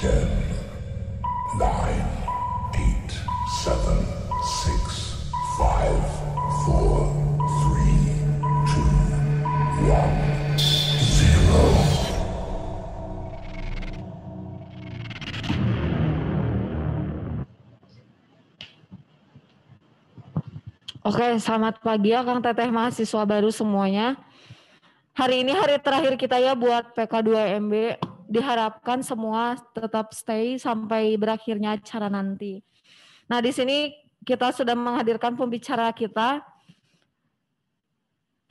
10, 9, 8, 7, 6, 5, 4, 3, 2, 1, 0. Oke, selamat pagi ya Kang Teteh mahasiswa baru semuanya. Hari ini hari terakhir kita ya buat PK2MB. Diharapkan semua tetap stay sampai berakhirnya acara nanti. Nah, di sini kita sudah menghadirkan pembicara kita.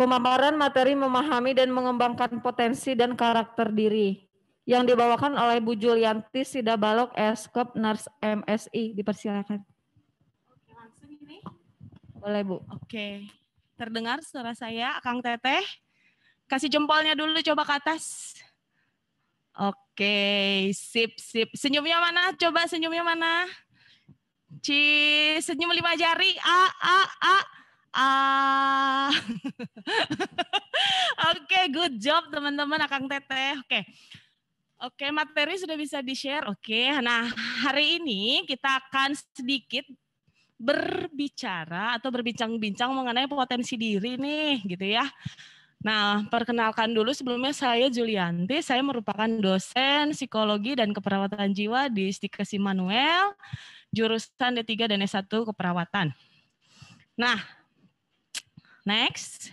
Pemaparan materi memahami dan mengembangkan potensi dan karakter diri yang dibawakan oleh Bu Julianti Sidabalok, Eskop Nars MSI. Dipersilakan. Oke, langsung ini. Boleh Bu. Oke, terdengar suara saya, Kang Teteh. Kasih jempolnya dulu coba ke atas. Oke, sip, sip. Senyumnya mana? Coba senyumnya mana? Senyum 5 jari. Oke, good job teman-teman, Kang Teteh. Oke, materi sudah bisa di-share. Oke, nah hari ini kita akan sedikit berbicara atau berbincang-bincang mengenai potensi diri nih, gitu ya. Nah, perkenalkan dulu sebelumnya saya Julianti, saya merupakan dosen psikologi dan keperawatan jiwa di Istikes Immanuel, jurusan D3 dan S1 keperawatan. Nah, next.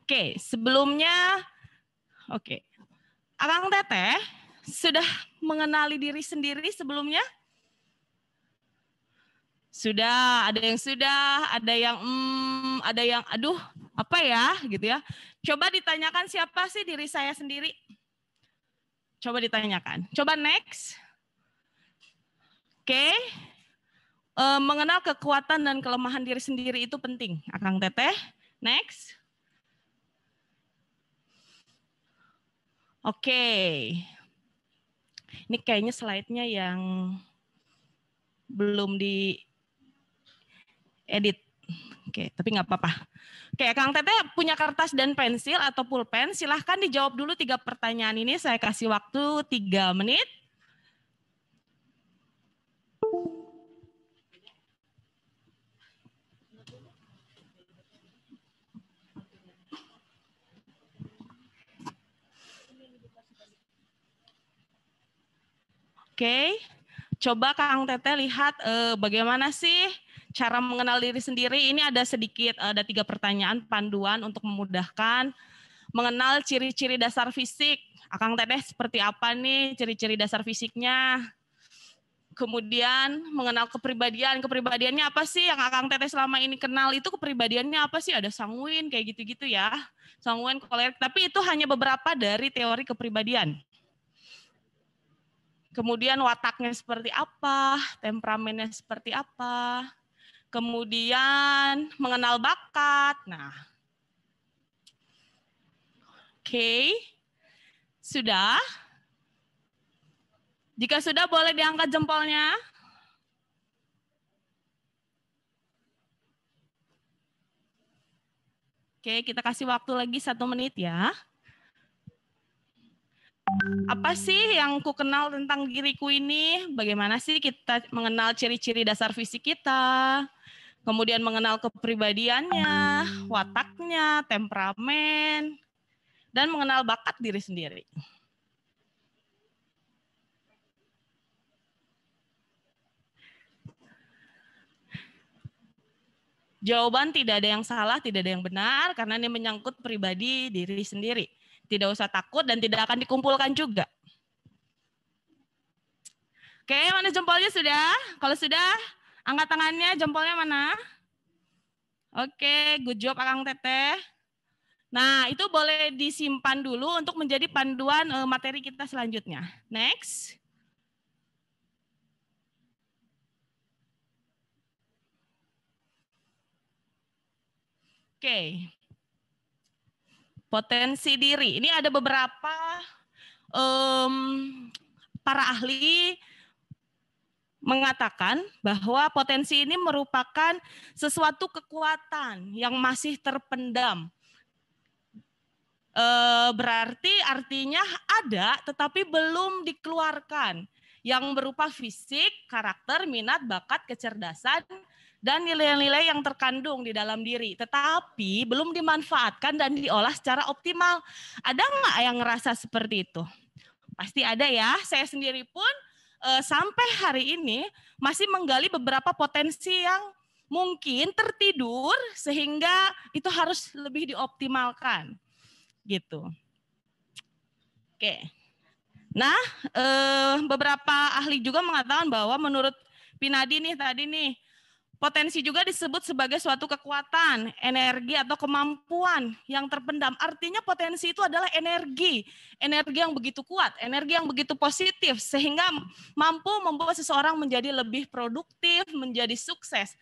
Oke, sebelumnya, Akang Teteh sudah mengenali diri sendiri sebelumnya? Sudah, ada yang aduh, apa ya gitu ya. Coba ditanyakan siapa sih diri saya sendiri? Coba ditanyakan. Coba next. Oke. Mengenal kekuatan dan kelemahan diri sendiri itu penting, Akang Teteh. Next. Oke. Ini kayaknya slide-nya yang belum di edit. Oke, tapi nggak apa-apa. Oke, Kang Teteh punya kertas dan pensil atau pulpen, silahkan dijawab dulu 3 pertanyaan ini. Saya kasih waktu 3 menit. Oke, coba Kang Teteh lihat bagaimana sih cara mengenal diri sendiri. Ini ada 3 pertanyaan panduan untuk memudahkan. Mengenal ciri-ciri dasar fisik. Akang Teteh seperti apa nih ciri-ciri dasar fisiknya? Kemudian mengenal kepribadian. Kepribadiannya apa sih yang Akang Teteh selama ini kenal itu kepribadiannya apa sih? Ada sanguin kayak gitu-gitu ya. Sanguin, kolerik. Tapi itu hanya beberapa dari teori kepribadian. Kemudian wataknya seperti apa, temperamennya seperti apa. Kemudian mengenal bakat. Nah, oke. Sudah? Jika sudah boleh diangkat jempolnya. Oke, kita kasih waktu lagi 1 menit ya. Apa sih yang ku kenal tentang diriku ini? Bagaimana sih kita mengenal ciri-ciri dasar fisik kita? Kemudian mengenal kepribadiannya, wataknya, temperamen, dan mengenal bakat diri sendiri. Jawaban tidak ada yang salah, tidak ada yang benar, karena ini menyangkut pribadi diri sendiri. Tidak usah takut dan tidak akan dikumpulkan juga. Oke, mana jempolnya sudah? Kalau sudah, angkat tangannya, jempolnya mana? Oke, good job Akang Teteh. Nah, itu boleh disimpan dulu untuk menjadi panduan materi kita selanjutnya. Next. Oke. Potensi diri. Ini ada beberapa para ahli mengatakan bahwa potensi ini merupakan sesuatu kekuatan yang masih terpendam Berarti artinya ada tetapi belum dikeluarkan, yang berupa fisik, karakter, minat, bakat, kecerdasan, dan nilai-nilai yang terkandung di dalam diri, tetapi belum dimanfaatkan dan diolah secara optimal. Ada nggak yang ngerasa seperti itu? Pasti ada ya. Saya sendiri pun sampai hari ini masih menggali beberapa potensi yang mungkin tertidur sehingga itu harus lebih dioptimalkan, gitu. Oke. Nah, beberapa ahli juga mengatakan bahwa menurut Pinadi nih tadi nih, potensi juga disebut sebagai suatu kekuatan, energi atau kemampuan yang terpendam. Artinya potensi itu adalah energi yang begitu kuat, energi yang begitu positif, sehingga mampu membuat seseorang menjadi lebih produktif, menjadi sukses.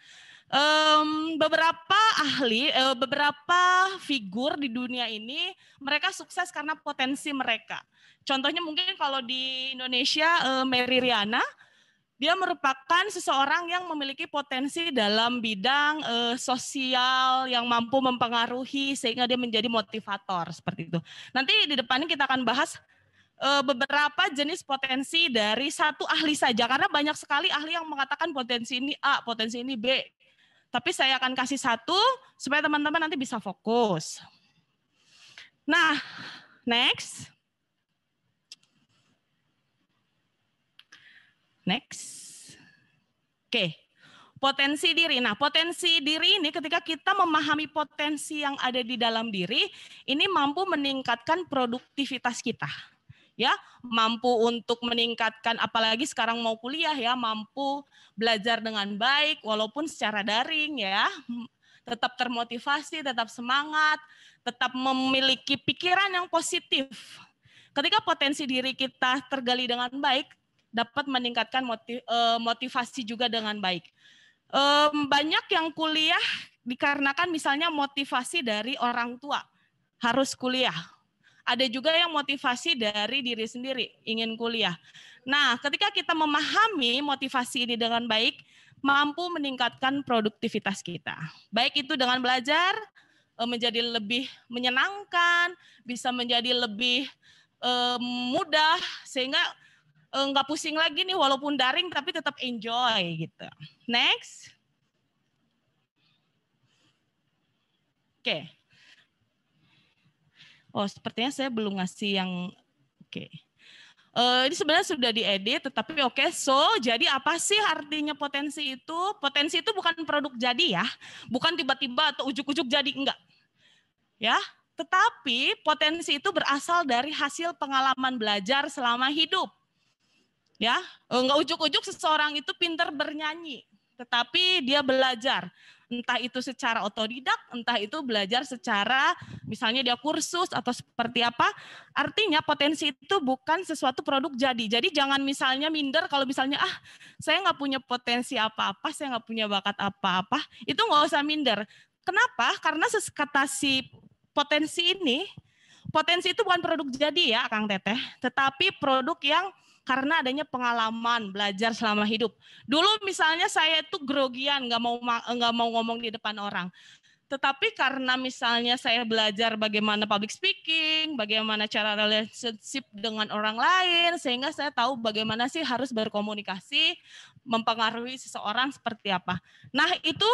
Beberapa ahli, beberapa figur di dunia ini, mereka sukses karena potensi mereka. Contohnya mungkin kalau di Indonesia, Mary Riana, dia merupakan seseorang yang memiliki potensi dalam bidang sosial yang mampu mempengaruhi sehingga dia menjadi motivator seperti itu. Nanti di depannya kita akan bahas beberapa jenis potensi dari satu ahli saja karena banyak sekali ahli yang mengatakan potensi ini A, potensi ini B. Tapi saya akan kasih satu supaya teman-teman nanti bisa fokus. Nah, next. Oke, potensi diri. Nah, potensi diri ini ketika kita memahami potensi yang ada di dalam diri, ini mampu meningkatkan produktivitas kita. Ya, mampu untuk meningkatkan, apalagi sekarang mau kuliah ya, mampu belajar dengan baik walaupun secara daring ya. Tetap termotivasi, tetap semangat, tetap memiliki pikiran yang positif. Ketika potensi diri kita tergali dengan baik, dapat meningkatkan motivasi juga dengan baik. Banyak yang kuliah dikarenakan misalnya motivasi dari orang tua, harus kuliah. Ada juga yang motivasi dari diri sendiri, ingin kuliah. Nah, ketika kita memahami motivasi ini dengan baik, mampu meningkatkan produktivitas kita. Baik itu dengan belajar, menjadi lebih menyenangkan, bisa menjadi lebih mudah, sehingga nggak pusing lagi nih walaupun daring tapi tetap enjoy gitu. Next. Oke. Oh, sepertinya saya belum ngasih yang oke. Ini sebenarnya sudah diedit, tetapi oke. So, jadi apa sih artinya potensi itu? Potensi itu bukan produk jadi ya, bukan tiba-tiba atau ujuk-ujuk jadi, enggak. Ya, tetapi potensi itu berasal dari hasil pengalaman belajar selama hidup. Ya, enggak ujuk-ujuk seseorang itu pintar bernyanyi, tetapi dia belajar. Entah itu secara otodidak, entah itu belajar secara misalnya dia kursus atau seperti apa. Artinya potensi itu bukan sesuatu produk jadi. Jadi jangan misalnya minder kalau misalnya saya nggak punya potensi apa-apa, saya nggak punya bakat apa-apa, itu nggak usah minder. Kenapa? Karena kata si potensi ini, potensi itu bukan produk jadi ya Kang Teteh, tetapi produk yang karena adanya pengalaman belajar selama hidup. Dulu misalnya saya itu grogian, nggak mau ngomong di depan orang. Tetapi karena misalnya saya belajar bagaimana public speaking, bagaimana cara relationship dengan orang lain, sehingga saya tahu bagaimana sih harus berkomunikasi, mempengaruhi seseorang seperti apa. Nah itu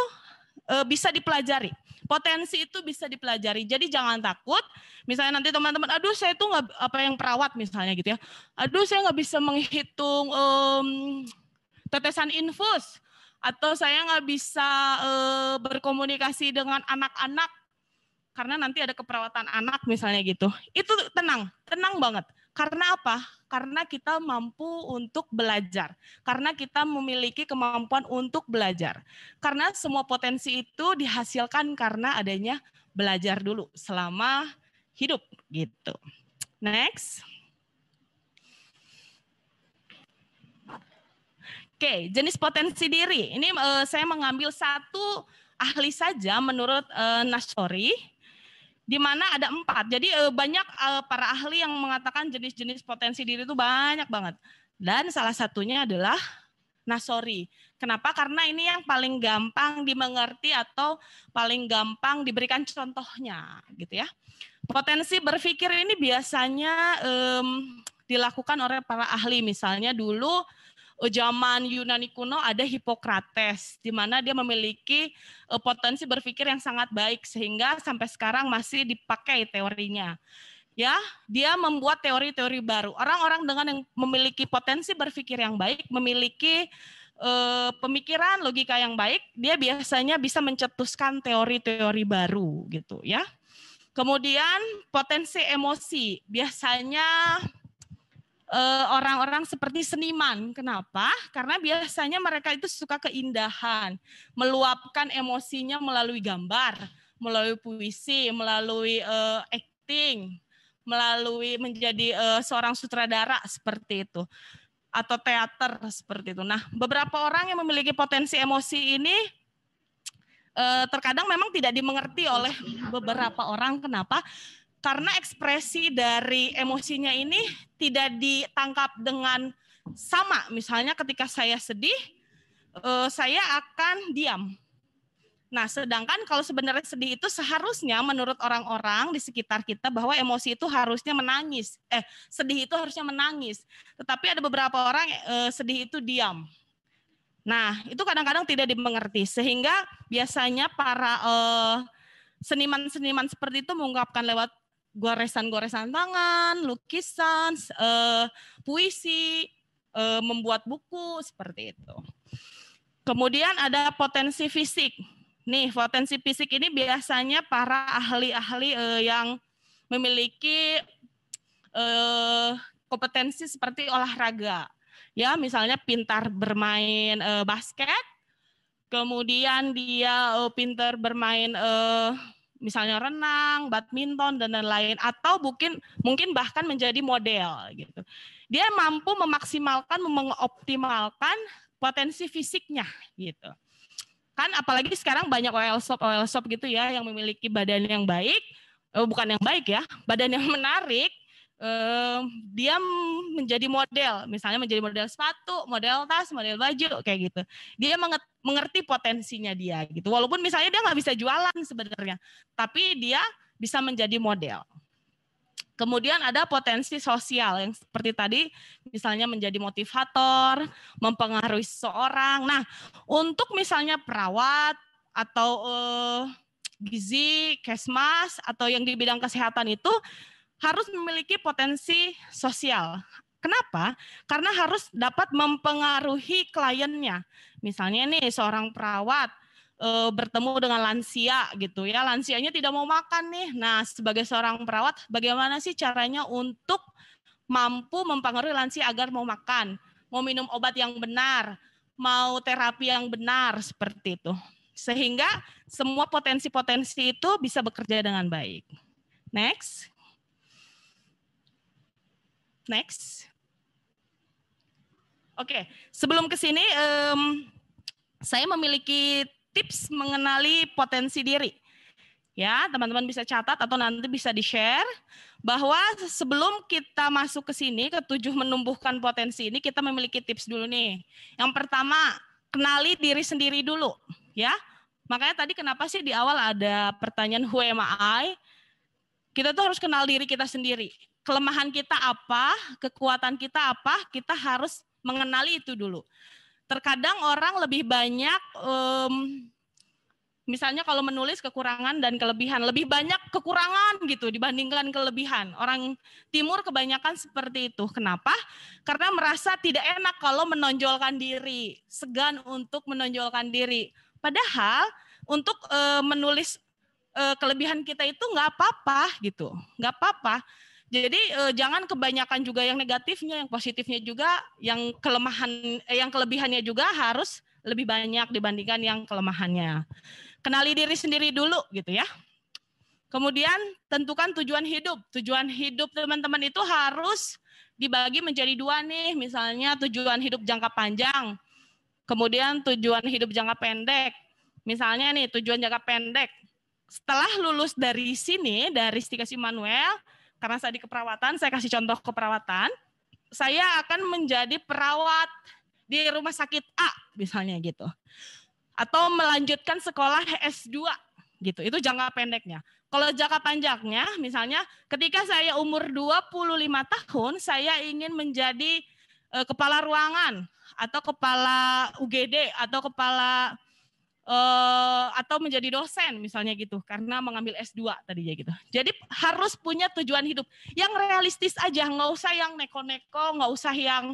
bisa dipelajari. Potensi itu bisa dipelajari. Jadi jangan takut. Misalnya nanti teman-teman, aduh saya tuh nggak apa yang perawat misalnya gitu ya. Aduh saya nggak bisa menghitung tetesan infus, atau saya nggak bisa berkomunikasi dengan anak-anak karena nanti ada keperawatan anak misalnya gitu. Itu tenang banget. Karena apa? Karena kita mampu untuk belajar. Karena kita memiliki kemampuan untuk belajar. Karena semua potensi itu dihasilkan karena adanya belajar dulu selama hidup gitu. Next. Oke, jenis potensi diri. Ini saya mengambil satu ahli saja menurut Nashori, di mana ada 4. Jadi banyak para ahli yang mengatakan jenis-jenis potensi diri itu banyak banget. Dan salah satunya adalah Nah, sorry. Kenapa? Karena ini yang paling gampang dimengerti atau paling gampang diberikan contohnya, gitu ya. Potensi berpikir ini biasanya dilakukan oleh para ahli. Misalnya dulu zaman Yunani kuno ada Hippocrates, di mana dia memiliki potensi berpikir yang sangat baik sehingga sampai sekarang masih dipakai teorinya. Ya, dia membuat teori-teori baru. Orang-orang dengan yang memiliki potensi berpikir yang baik, memiliki pemikiran logika yang baik, dia biasanya bisa mencetuskan teori-teori baru gitu ya. Kemudian potensi emosi, biasanya orang-orang seperti seniman. Kenapa? Karena biasanya mereka itu suka keindahan, meluapkan emosinya melalui gambar, melalui puisi, melalui acting, melalui menjadi seorang sutradara seperti itu, atau teater seperti itu. Nah, beberapa orang yang memiliki potensi emosi ini terkadang memang tidak dimengerti oleh beberapa orang. Kenapa? Karena ekspresi dari emosinya ini tidak ditangkap dengan sama. Misalnya ketika saya sedih, saya akan diam. Nah, sedangkan kalau sebenarnya sedih itu seharusnya menurut orang-orang di sekitar kita bahwa emosi itu harusnya menangis. Sedih itu harusnya menangis. Tetapi ada beberapa orang sedih itu diam. Nah, itu kadang-kadang tidak dimengerti. Sehingga biasanya para seniman-seniman seperti itu mengungkapkan lewat goresan-goresan tangan, lukisan, puisi, membuat buku, seperti itu. Kemudian ada potensi fisik. Nih, potensi fisik ini biasanya para ahli-ahli yang memiliki kompetensi seperti olahraga. Ya, misalnya pintar bermain basket, kemudian dia pintar bermain misalnya renang, badminton dan lain-lain, atau mungkin bahkan menjadi model gitu. Dia mampu memaksimalkan, mengoptimalkan potensi fisiknya gitu. Kan apalagi sekarang banyak oil shop gitu ya yang memiliki badan yang baik, bukan yang baik ya, badan yang menarik, dia menjadi model, misalnya menjadi model sepatu, model tas, model baju kayak gitu. Dia mengerti potensinya dia gitu. Walaupun misalnya dia nggak bisa jualan sebenarnya, tapi dia bisa menjadi model. Kemudian ada potensi sosial yang seperti tadi, misalnya menjadi motivator, mempengaruhi seseorang. Nah, untuk misalnya perawat atau gizi, kesmas, atau yang di bidang kesehatan itu harus memiliki potensi sosial. Kenapa? Karena harus dapat mempengaruhi kliennya. Misalnya nih seorang perawat bertemu dengan lansia gitu ya, lansianya tidak mau makan nih. Nah, sebagai seorang perawat, bagaimana sih caranya untuk mampu mempengaruhi lansia agar mau makan, mau minum obat yang benar, mau terapi yang benar seperti itu. Sehingga semua potensi-potensi itu bisa bekerja dengan baik. Next. Oke, sebelum ke sini saya memiliki tips mengenali potensi diri. Ya, teman-teman bisa catat atau nanti bisa di-share bahwa sebelum kita masuk ke sini ke 7 menumbuhkan potensi ini kita memiliki tips dulu nih. Yang pertama, kenali diri sendiri dulu, ya. Makanya tadi kenapa sih di awal ada pertanyaan who am I? Kita tuh harus kenal diri kita sendiri. Kelemahan kita apa, kekuatan kita apa, kita harus mengenali itu dulu. Terkadang orang lebih banyak, misalnya kalau menulis kekurangan dan kelebihan, lebih banyak kekurangan gitu dibandingkan kelebihan. Orang timur kebanyakan seperti itu. Kenapa? Karena merasa tidak enak kalau menonjolkan diri, segan untuk menonjolkan diri. Padahal untuk menulis kelebihan kita itu nggak apa-apa gitu, nggak apa-apa. Jadi jangan kebanyakan juga yang negatifnya, yang positifnya juga, yang kelebihannya juga harus lebih banyak dibandingkan yang kelemahannya. Kenali diri sendiri dulu gitu ya. Kemudian tentukan tujuan hidup. Tujuan hidup teman-teman itu harus dibagi menjadi 2 nih. Misalnya tujuan hidup jangka panjang, kemudian tujuan hidup jangka pendek. Misalnya nih tujuan jangka pendek. Setelah lulus dari sini, dari Stikes Immanuel, karena saya di keperawatan, saya kasih contoh keperawatan, saya akan menjadi perawat di rumah sakit A misalnya gitu. Atau melanjutkan sekolah S2 gitu. Itu jangka pendeknya. Kalau jangka panjangnya misalnya ketika saya umur 25 tahun saya ingin menjadi kepala ruangan atau kepala UGD atau kepala atau menjadi dosen misalnya gitu karena mengambil S2 tadinya gitu. Jadi harus punya tujuan hidup yang realistis aja, nggak usah yang neko-neko, nggak usah yang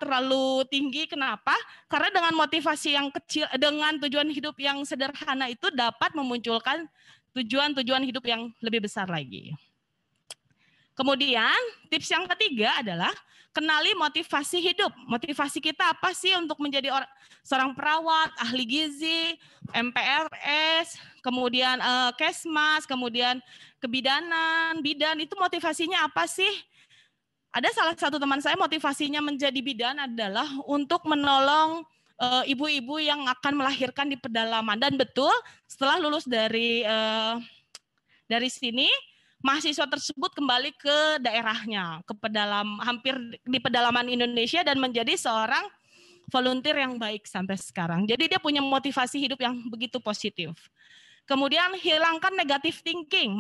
terlalu tinggi. Kenapa? Karena dengan motivasi yang kecil, dengan tujuan hidup yang sederhana itu dapat memunculkan tujuan-tujuan hidup yang lebih besar lagi. Kemudian tips yang ketiga adalah kenali motivasi hidup. Motivasi kita apa sih untuk menjadi seorang perawat, ahli gizi, MPRS, kemudian Kesmas, kemudian kebidanan, bidan, itu motivasinya apa sih? Ada salah satu teman saya motivasinya menjadi bidan adalah untuk menolong ibu-ibu yang akan melahirkan di pedalaman. Dan betul setelah lulus dari sini, mahasiswa tersebut kembali ke daerahnya, hampir di pedalaman Indonesia dan menjadi seorang volunteer yang baik sampai sekarang. Jadi dia punya motivasi hidup yang begitu positif. Kemudian hilangkan negative thinking.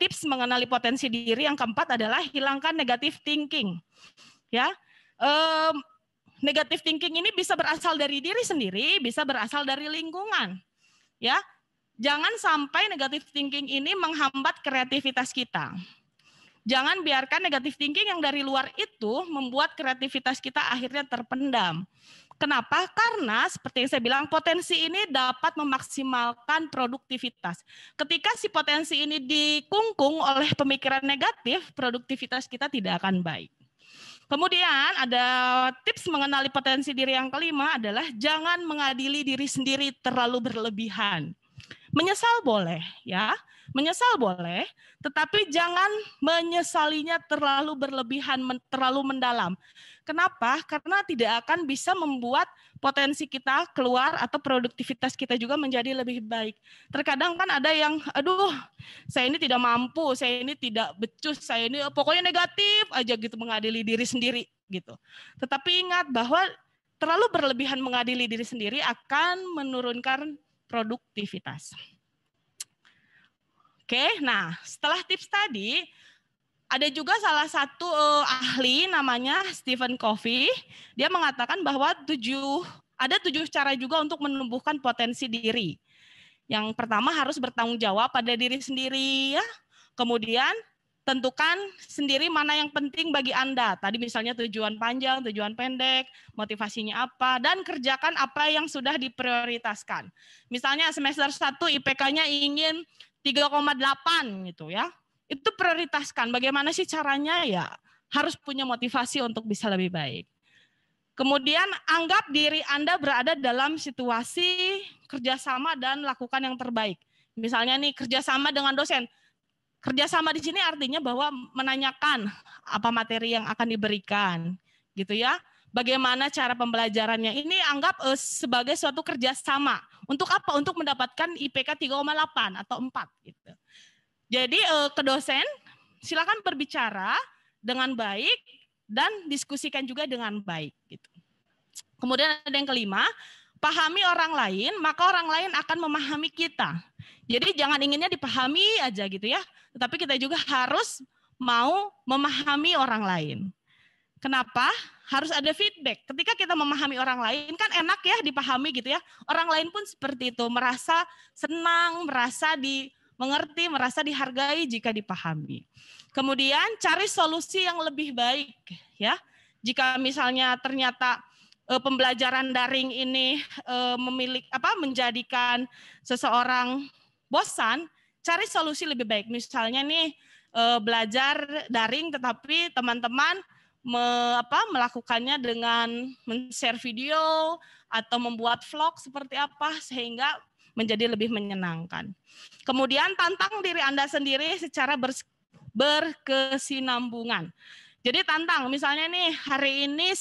Tips mengenali potensi diri yang keempat adalah hilangkan negative thinking. Ya, negative thinking ini bisa berasal dari diri sendiri, bisa berasal dari lingkungan. Ya, jangan sampai negative thinking ini menghambat kreativitas kita. Jangan biarkan negative thinking yang dari luar itu membuat kreativitas kita akhirnya terpendam. Kenapa? Karena seperti yang saya bilang, potensi ini dapat memaksimalkan produktivitas. Ketika si potensi ini dikungkung oleh pemikiran negatif, produktivitas kita tidak akan baik. Kemudian ada tips mengenali potensi diri yang kelima adalah jangan mengadili diri sendiri terlalu berlebihan. Menyesal boleh, ya. Menyesal boleh, tetapi jangan menyesalinya terlalu berlebihan, terlalu mendalam. Kenapa? Karena tidak akan bisa membuat potensi kita keluar atau produktivitas kita juga menjadi lebih baik. Terkadang kan ada yang, aduh, saya ini tidak mampu, saya ini tidak becus, saya ini pokoknya negatif aja gitu mengadili diri sendiri gitu. Tetapi ingat bahwa terlalu berlebihan mengadili diri sendiri akan menurunkan produktivitas. Oke, nah setelah tips tadi, ada juga salah satu ahli namanya Stephen Covey. Dia mengatakan bahwa ada 7 cara juga untuk menumbuhkan potensi diri. Yang pertama harus bertanggung jawab pada diri sendiri, ya. Kemudian tentukan sendiri mana yang penting bagi Anda. Tadi misalnya tujuan panjang, tujuan pendek, motivasinya apa, dan kerjakan apa yang sudah diprioritaskan. Misalnya semester 1 IPK-nya ingin 3,8 gitu ya. Itu prioritaskan. Bagaimana sih caranya? Ya harus punya motivasi untuk bisa lebih baik. Kemudian anggap diri Anda berada dalam situasi kerjasama dan lakukan yang terbaik. Misalnya nih kerjasama dengan dosen. Kerjasama di sini artinya bahwa menanyakan apa materi yang akan diberikan, gitu ya. Bagaimana cara pembelajarannya? Ini anggap sebagai suatu kerjasama. Untuk apa? Untuk mendapatkan IPK 3,8 atau 4 gitu. Jadi ke dosen silakan berbicara dengan baik dan diskusikan juga dengan baik gitu. Kemudian ada yang kelima, pahami orang lain, maka orang lain akan memahami kita. Jadi jangan inginnya dipahami aja gitu ya, tetapi kita juga harus mau memahami orang lain. Kenapa? Harus ada feedback. Ketika kita memahami orang lain kan enak ya dipahami gitu ya. Orang lain pun seperti itu, merasa senang, merasa dimengerti, merasa dihargai jika dipahami. Kemudian cari solusi yang lebih baik ya. Jika misalnya ternyata pembelajaran daring ini menjadikan seseorang bosan, cari solusi lebih baik. Misalnya nih belajar daring tetapi teman-teman melakukannya dengan men-share video atau membuat vlog seperti apa sehingga menjadi lebih menyenangkan. Kemudian tantang diri Anda sendiri secara berkesinambungan. Jadi tantang, misalnya nih hari ini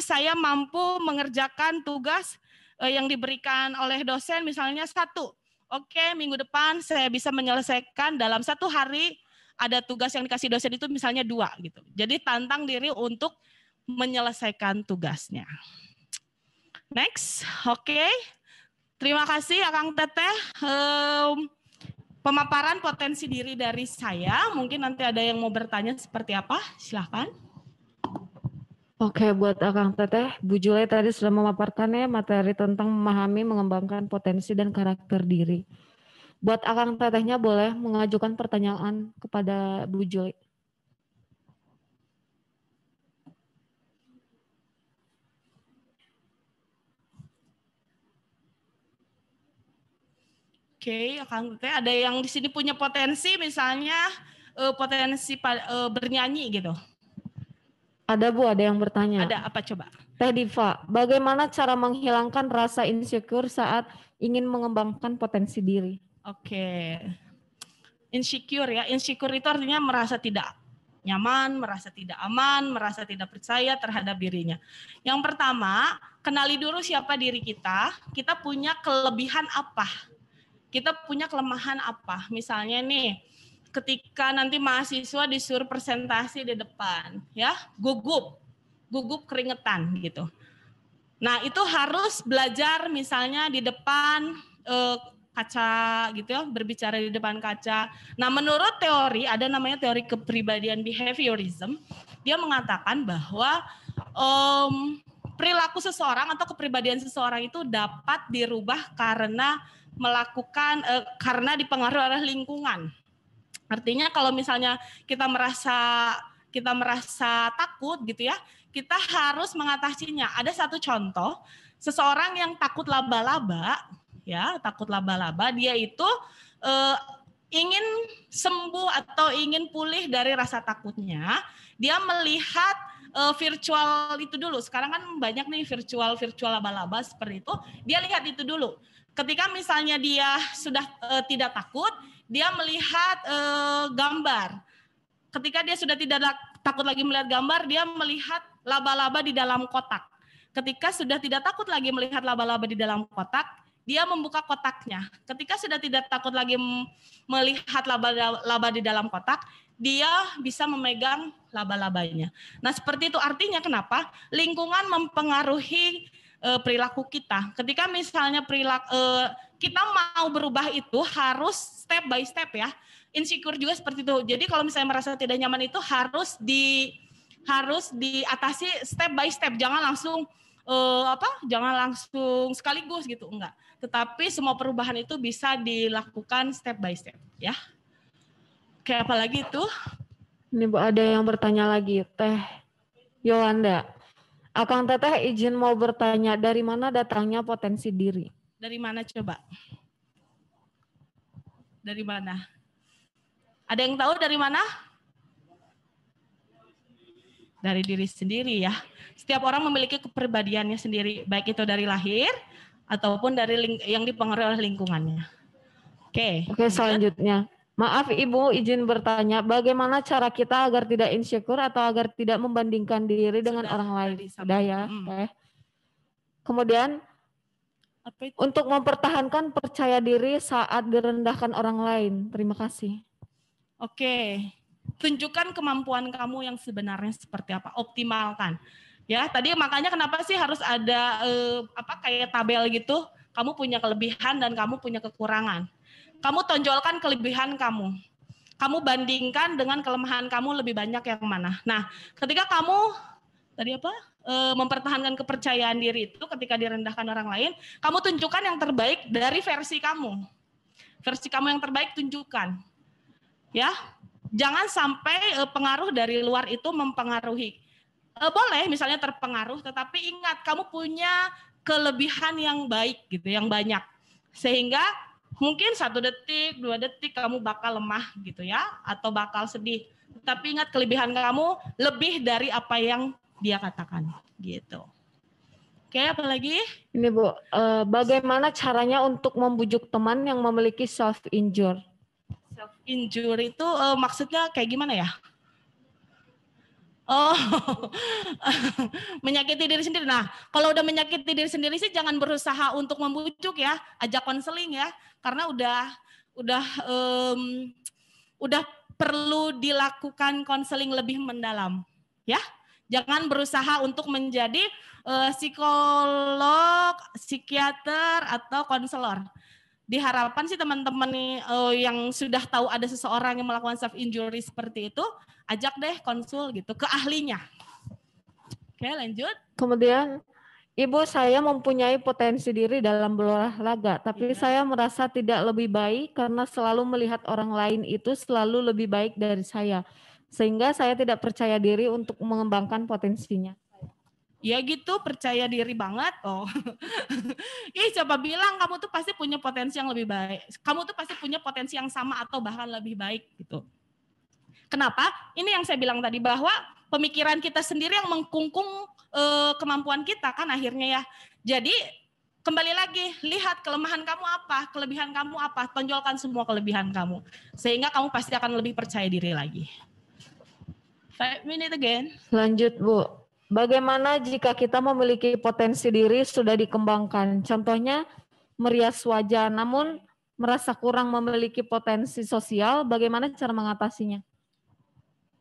saya mampu mengerjakan tugas yang diberikan oleh dosen misalnya 1. Oke, minggu depan saya bisa menyelesaikan dalam 1 hari ada tugas yang dikasih dosen itu misalnya 2 gitu. Jadi tantang diri untuk menyelesaikan tugasnya. Next, oke. Terima kasih Akang Teteh. Pemaparan potensi diri dari saya. Mungkin nanti ada yang mau bertanya seperti apa? Silahkan. Oke, buat Akang Teteh, Bu Jule tadi sudah memaparkannya materi tentang memahami, mengembangkan potensi dan karakter diri. Buat Akang Tetehnya boleh mengajukan pertanyaan kepada Bu Juli. Oke, Akang Teteh, ada yang di sini punya potensi, misalnya potensi bernyanyi gitu. Ada Bu, ada yang bertanya. Ada apa coba? Teh Diva, bagaimana cara menghilangkan rasa insecure saat ingin mengembangkan potensi diri? Oke. Insecure ya. Insecure itu artinya merasa tidak nyaman, merasa tidak aman, merasa tidak percaya terhadap dirinya. Yang pertama, kenali dulu siapa diri kita. Kita punya kelebihan apa? Kita punya kelemahan apa? Misalnya nih, ketika nanti mahasiswa disuruh presentasi di depan, ya, gugup keringetan gitu. Nah, itu harus belajar misalnya di depan kaca gitu ya, berbicara di depan kaca. Nah, menurut teori, ada namanya teori kepribadian behaviorism, dia mengatakan bahwa perilaku seseorang atau kepribadian seseorang itu dapat dirubah karena karena dipengaruhi oleh lingkungan. Artinya kalau misalnya kita merasa takut gitu ya, kita harus mengatasinya. Ada satu contoh, seseorang yang takut laba-laba, ya, dia itu ingin sembuh atau ingin pulih dari rasa takutnya, dia melihat virtual itu dulu. Sekarang kan banyak nih virtual laba-laba seperti itu. Dia lihat itu dulu. Ketika misalnya dia sudah tidak takut, dia melihat gambar. Ketika dia sudah tidak takut lagi melihat gambar, dia melihat laba-laba di dalam kotak. Ketika sudah tidak takut lagi melihat laba-laba di dalam kotak, dia membuka kotaknya. Ketika sudah tidak takut lagi melihat laba-laba di dalam kotak, dia bisa memegang laba-labanya. Nah, seperti itu artinya kenapa lingkungan mempengaruhi perilaku kita. Ketika misalnya kita mau berubah itu harus step by step ya. Insecure juga seperti itu. Jadi kalau misalnya merasa tidak nyaman itu harus diatasi step by step. Jangan langsung sekaligus gitu, enggak. Tetapi semua perubahan itu bisa dilakukan step by step, ya. Oke, apalagi itu? Ini Bu, ada yang bertanya lagi, Teh Yolanda. Akang Teteh izin mau bertanya, dari mana datangnya potensi diri? Dari mana coba? Dari mana? Ada yang tahu dari mana? Dari diri sendiri ya. Setiap orang memiliki kepribadiannya sendiri, baik itu dari lahir ataupun dari yang dipengaruhi oleh lingkungannya. Oke, selanjutnya. Maaf Ibu, izin bertanya, bagaimana cara kita agar tidak insecure atau agar tidak membandingkan diri dengan orang lain? Sudah ya. Kemudian, untuk mempertahankan percaya diri saat direndahkan orang lain. Terima kasih. Oke, tunjukkan kemampuan kamu yang sebenarnya seperti apa, optimalkan. Ya, tadi makanya kenapa sih harus ada kayak tabel gitu? Kamu punya kelebihan dan kamu punya kekurangan. Kamu tonjolkan kelebihan kamu. Kamu bandingkan dengan kelemahan kamu lebih banyak yang mana. Nah, ketika kamu mempertahankan kepercayaan diri itu ketika direndahkan orang lain, kamu tunjukkan yang terbaik dari versi kamu. Versi kamu yang terbaik tunjukkan. Ya. Jangan sampai pengaruh dari luar itu mempengaruhi. Boleh misalnya terpengaruh, tetapi ingat kamu punya kelebihan yang baik gitu, yang banyak. Sehingga mungkin 1 detik, 2 detik kamu bakal lemah gitu ya, atau bakal sedih. Tapi ingat kelebihan kamu lebih dari apa yang dia katakan gitu. Oke, apa lagi? Ini Bu, bagaimana caranya untuk membujuk teman yang memiliki self-injure? Self-injure itu maksudnya kayak gimana ya? Oh, menyakiti diri sendiri. Nah, kalau udah menyakiti diri sendiri sih jangan berusaha untuk membujuk ya, ajak konseling ya, karena udah perlu dilakukan konseling lebih mendalam, ya. Jangan berusaha untuk menjadi psikolog, psikiater atau konselor. Diharapkan sih teman-teman yang sudah tahu ada seseorang yang melakukan self injury seperti itu, ajak deh konsul gitu ke ahlinya. Oke, lanjut. Kemudian, Ibu, saya mempunyai potensi diri dalam berolahraga, tapi saya merasa tidak lebih baik karena selalu melihat orang lain itu selalu lebih baik dari saya. Sehingga saya tidak percaya diri untuk mengembangkan potensinya. Ya gitu, percaya diri banget. Oh. Ih, coba bilang kamu tuh pasti punya potensi yang lebih baik. Kamu tuh pasti punya potensi yang sama atau bahkan lebih baik gitu. Kenapa? Ini yang saya bilang tadi bahwa pemikiran kita sendiri yang mengkungkung kemampuan kita kan akhirnya ya. Jadi kembali lagi, lihat kelemahan kamu apa, kelebihan kamu apa, tonjolkan semua kelebihan kamu. Sehingga kamu pasti akan lebih percaya diri lagi. 5 minutes again. Lanjut, Bu. Bagaimana jika kita memiliki potensi diri sudah dikembangkan? Contohnya merias wajah, namun merasa kurang memiliki potensi sosial, bagaimana cara mengatasinya?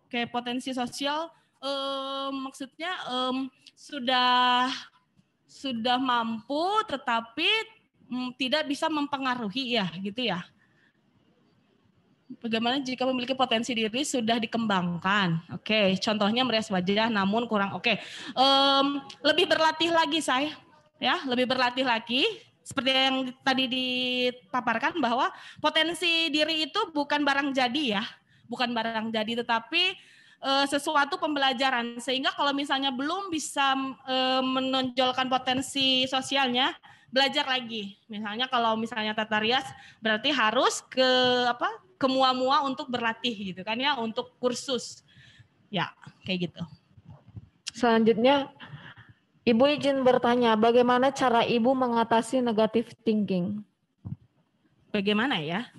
Oke, potensi sosial maksudnya sudah mampu tetapi tidak bisa mempengaruhi ya gitu ya. Bagaimana jika memiliki potensi diri sudah dikembangkan? Oke, contohnya merias wajah namun kurang. Oke, lebih berlatih lagi saya, ya, lebih berlatih lagi. Seperti yang tadi dipaparkan bahwa potensi diri itu bukan barang jadi ya, bukan barang jadi, tetapi sesuatu pembelajaran. Sehingga kalau misalnya belum bisa menonjolkan potensi sosialnya, belajar lagi. Misalnya kalau misalnya tata rias berarti harus ke mua-mua untuk berlatih gitu kan ya, untuk kursus. Ya, kayak gitu. Selanjutnya, Ibu izin bertanya, bagaimana cara Ibu mengatasi negative thinking? Bagaimana ya?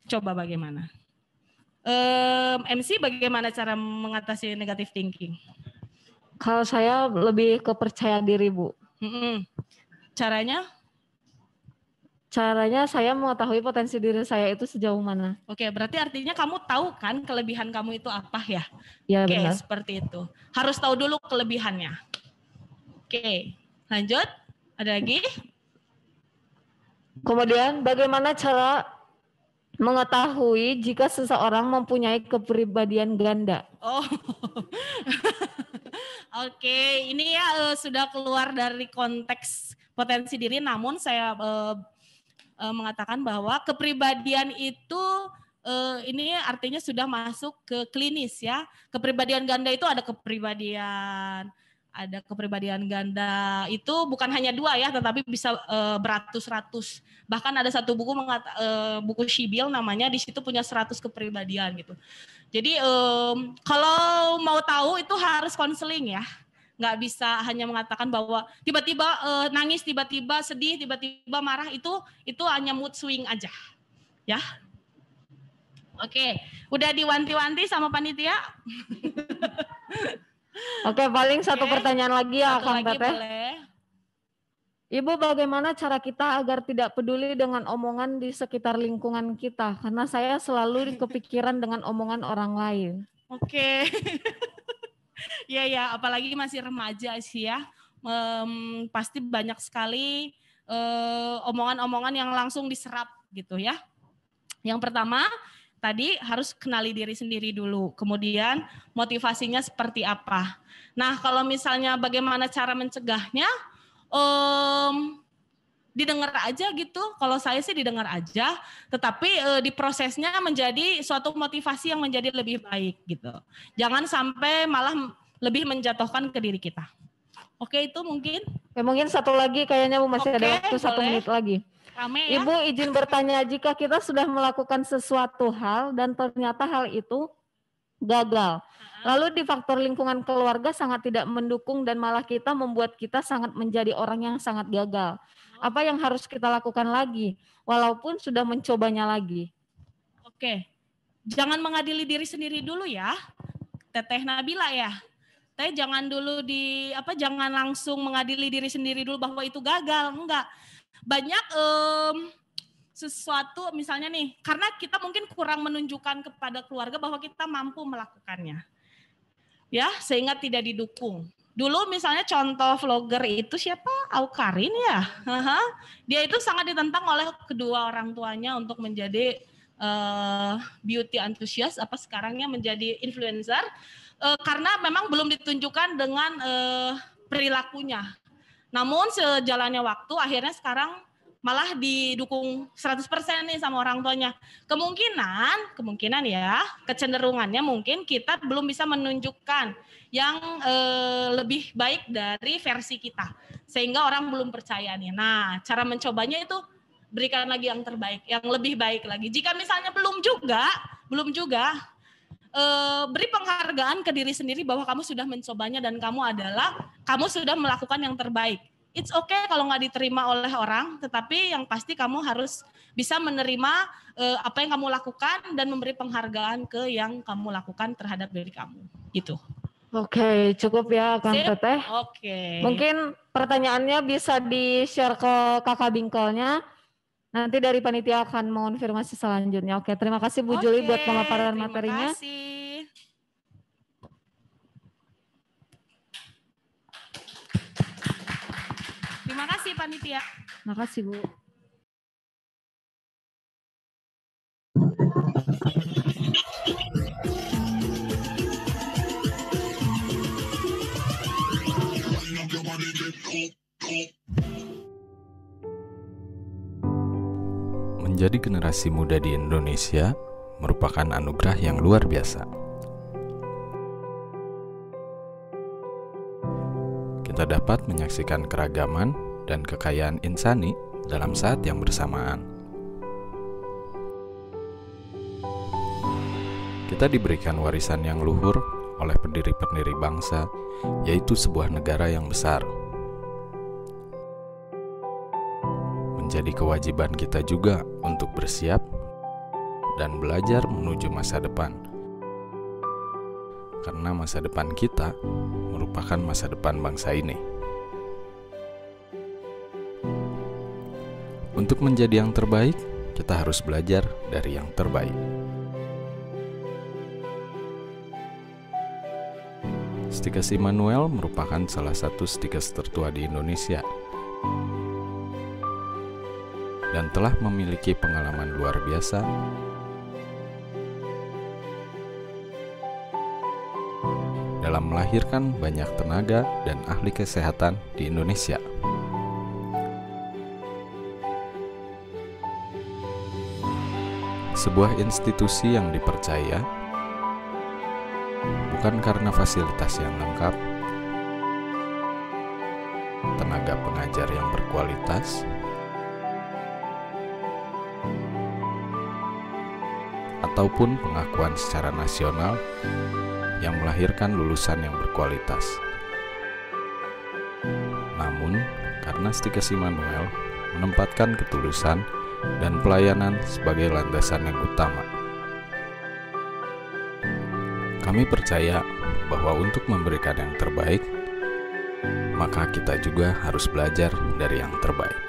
Coba bagaimana? MC bagaimana cara mengatasi negative thinking? Kalau saya lebih ke percaya diri, Bu. Caranya? Caranya saya mengetahui potensi diri saya itu sejauh mana. Oke, berarti artinya kamu tahu kan kelebihan kamu itu apa ya? Ya, Oke, benar. seperti itu. Harus tahu dulu kelebihannya. Oke, lanjut. Ada lagi? Kemudian bagaimana cara mengetahui jika seseorang mempunyai kepribadian ganda? Oh, oke. Ini ya sudah keluar dari konteks potensi diri, namun saya mengatakan bahwa kepribadian itu ini artinya sudah masuk ke klinis ya. Kepribadian ganda itu ada kepribadian ganda itu bukan hanya 2 ya, tetapi bisa beratus-ratus. Bahkan ada satu buku buku Sibyl namanya, di situ punya 100 kepribadian gitu. Jadi kalau mau tahu itu harus konseling ya. Nggak bisa hanya mengatakan bahwa tiba-tiba nangis, tiba-tiba sedih, tiba-tiba marah, itu hanya mood swing aja. Ya. Oke, udah diwanti-wanti sama panitia? Oke, paling satu pertanyaan lagi ya, Kang Teteh. Boleh. Ibu, bagaimana cara kita agar tidak peduli dengan omongan di sekitar lingkungan kita? Karena saya selalu kepikiran dengan omongan orang lain. Oke. Ya, apalagi masih remaja sih ya. Pasti banyak sekali omongan-omongan yang langsung diserap gitu ya. Yang pertama, tadi harus kenali diri sendiri dulu. Kemudian motivasinya seperti apa. Nah, kalau misalnya bagaimana cara mencegahnya, didengar aja gitu. Kalau saya sih didengar aja, tetapi di prosesnya menjadi suatu motivasi yang menjadi lebih baik gitu. Jangan sampai malah lebih menjatuhkan ke diri kita. Oke, itu mungkin. Mungkin satu lagi kayaknya Bu, masih ada waktu 1 menit lagi. Rame, ya? Ibu izin bertanya, jika kita sudah melakukan sesuatu hal dan ternyata hal itu gagal, lalu di faktor lingkungan keluarga sangat tidak mendukung dan malah kita membuat kita sangat menjadi orang yang sangat gagal. Apa yang harus kita lakukan lagi, walaupun sudah mencobanya lagi? Oke, jangan mengadili diri sendiri dulu ya, Teteh Nabila ya. Tapi jangan dulu jangan langsung mengadili diri sendiri dulu bahwa itu gagal, enggak. Banyak sesuatu misalnya nih, karena kita mungkin kurang menunjukkan kepada keluarga bahwa kita mampu melakukannya. Ya, sehingga tidak didukung. Dulu misalnya contoh vlogger itu siapa? Aukarin ya. Dia itu sangat ditentang oleh kedua orang tuanya untuk menjadi beauty enthusiast, sekarangnya menjadi influencer, karena memang belum ditunjukkan dengan perilakunya. Namun sejalannya waktu akhirnya sekarang malah didukung 100% nih sama orang tuanya. Kemungkinan ya, kecenderungannya mungkin kita belum bisa menunjukkan yang lebih baik dari versi kita. Sehingga orang belum percaya nih. Nah, cara mencobanya itu berikan lagi yang terbaik, yang lebih baik lagi. Jika misalnya belum juga, beri penghargaan ke diri sendiri bahwa kamu sudah mencobanya dan kamu sudah melakukan yang terbaik. It's okay kalau nggak diterima oleh orang, tetapi yang pasti kamu harus bisa menerima apa yang kamu lakukan dan memberi penghargaan ke yang kamu lakukan terhadap diri kamu. Gitu. Oke, cukup ya Kang Teteh. Oke. Mungkin pertanyaannya bisa di-share ke Kakak Bingkelnya. Nanti dari panitia akan mengonfirmasi selanjutnya. Oke, terima kasih Bu Juli buat pemaparan materinya. Terima kasih. Terima kasih panitia. Terima kasih Bu. Menjadi generasi muda di Indonesia merupakan anugerah yang luar biasa. Kita dapat menyaksikan keragaman dan kekayaan insani dalam saat yang bersamaan. Kita diberikan warisan yang luhur oleh pendiri-pendiri bangsa, yaitu sebuah negara yang besar. Menjadi kewajiban kita juga untuk bersiap dan belajar menuju masa depan. Karena masa depan kita merupakan masa depan bangsa ini. Untuk menjadi yang terbaik, kita harus belajar dari yang terbaik. Stikes Immanuel merupakan salah satu stikes tertua di Indonesia dan telah memiliki pengalaman luar biasa dalam melahirkan banyak tenaga dan ahli kesehatan di Indonesia. Sebuah institusi yang dipercaya bukan karena fasilitas yang lengkap, tenaga pengajar yang berkualitas, ataupun pengakuan secara nasional yang melahirkan lulusan yang berkualitas. Namun, karena Stikes Immanuel menempatkan ketulusan dan pelayanan sebagai landasan yang utama, kami percaya bahwa untuk memberikan yang terbaik, maka kita juga harus belajar dari yang terbaik.